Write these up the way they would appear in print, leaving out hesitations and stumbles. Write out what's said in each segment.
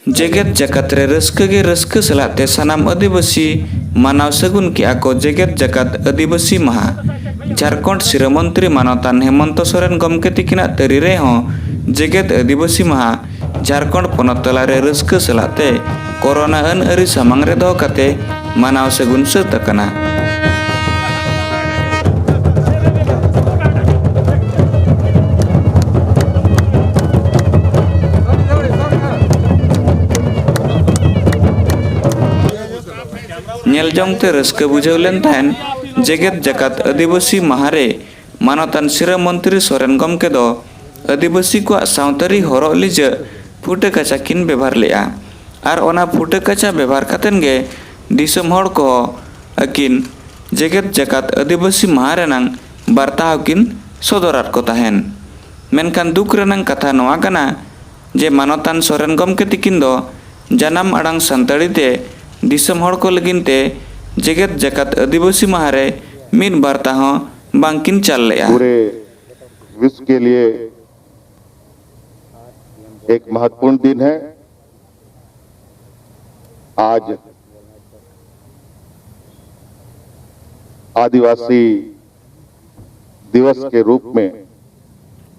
जेगेत जगत रे रस्के गे रस्के सलाते सनाम आदिवासी मानव सगुन की आको जेगेत जगत आदिवासी महा झारखंड सिरमंत्री मानवतान हेमंत सोरेन गमके तिकिना तरी रे हों जेगेत आदिवासी महा झारखंड पोनत तलारे रस्के सलाते कोरोना अन अरी सामांग रे दो कते मानव सगुन सतकना नेलजोंगते रस्के बुझेवलेन तहन जेगेत जगत आदिवासी महारे मानवतान सिरा मंत्री सोरेन गमके दो आदिवासी को सावतारी हरो लिज फुटे कचा किन व्यवहार लेआ आर ओना फुटे कचा व्यवहार कतेन गे दिसम हड़ को अकिन जेगेत जगत आदिवासी महारे नंग बार्ता किन सदरात को तहन मेनखान दुख रेनंग कथा नोआ कना जे मानवतान सोरेन गमके तिकिन दो जनाम अड़ांग संताड़ी ते दिसम हड़ को लगिनते जेगेत जगत आदिवासी महारे मिन बार्ता हों बांकिन चल लेया। पूरे विश्व के लिए एक महत्वपूर्ण दिन है। आज आदिवासी दिवस के रूप में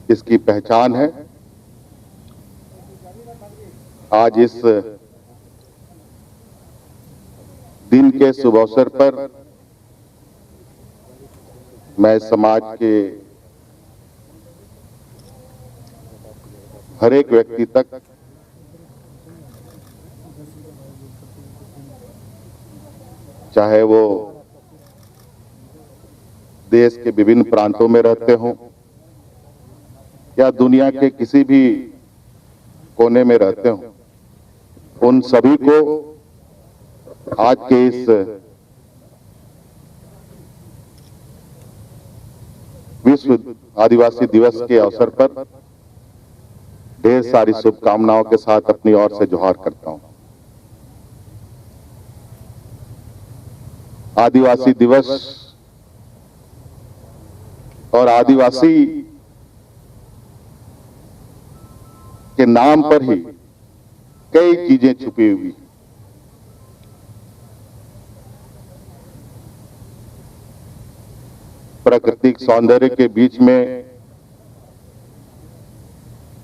इसकी पहचान है। आज इस दिन के शुभ अवसर पर मैं समाज के हर एक व्यक्ति तक चाहे वो देश के विभिन्न प्रांतों में रहते हों या दुनिया के किसी भी कोने में रहते हों, उन सभी को आज के इस विश्व आदिवासी दिवस के अवसर पर ढेर सारी शुभकामनाओं के साथ अपनी ओर से जोहार करता हूं। आदिवासी दिवस और आदिवासी के नाम पर ही कई चीजें छुपी हुई। प्राकृतिक सौंदर्य के बीच में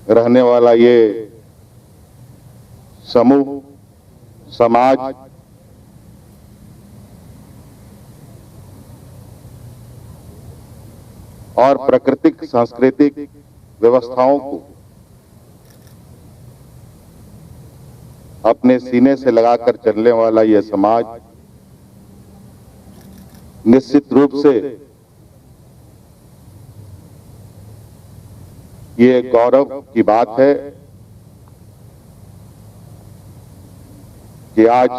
रहने वाला ये समूह समाज और प्राकृतिक सांस्कृतिक व्यवस्थाओं को अपने सीने से लगाकर चलने वाला यह समाज निश्चित रूप से ये गौरव की बात है कि आज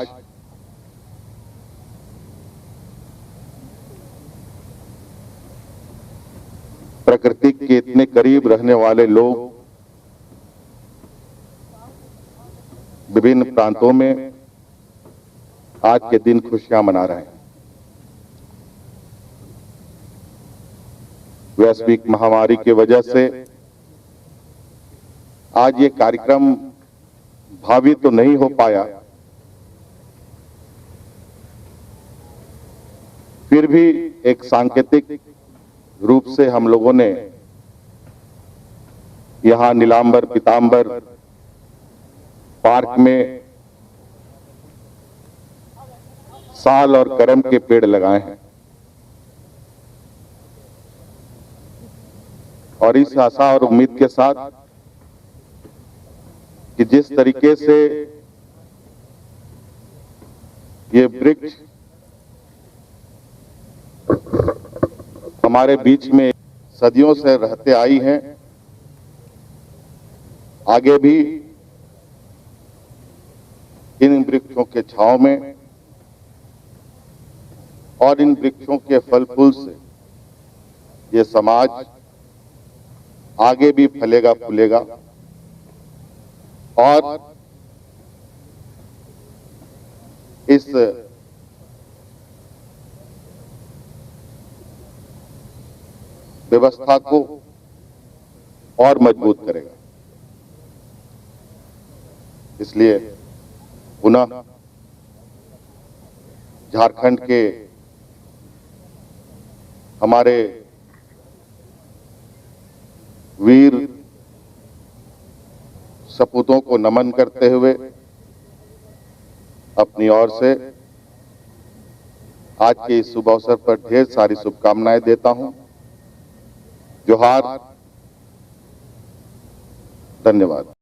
प्रकृति के इतने करीब रहने वाले लोग विभिन्न प्रांतों में आज के दिन खुशियां मना रहे हैं। वैश्विक महामारी की वजह से आज ये कार्यक्रम भावी तो नहीं हो पाया, फिर भी एक सांकेतिक रूप से हम लोगों ने यहां नीलांबर पीतांबर पार्क में साल और करम के पेड़ लगाए हैं और इस आशा और उम्मीद के साथ कि जिस तरीके से ये वृक्ष हमारे बीच में सदियों से रहते आई हैं, आगे भी इन वृक्षों के छांव में और इन वृक्षों के फल फूल से ये समाज आगे भी फलेगा फूलेगा और इस व्यवस्था को और मजबूत करेगा। इसलिए पुनः झारखंड के हमारे वीर सपूतों को नमन करते हुए अपनी ओर से आज के इस शुभ अवसर पर ढेर सारी शुभकामनाएं देता हूं। जोहार, धन्यवाद।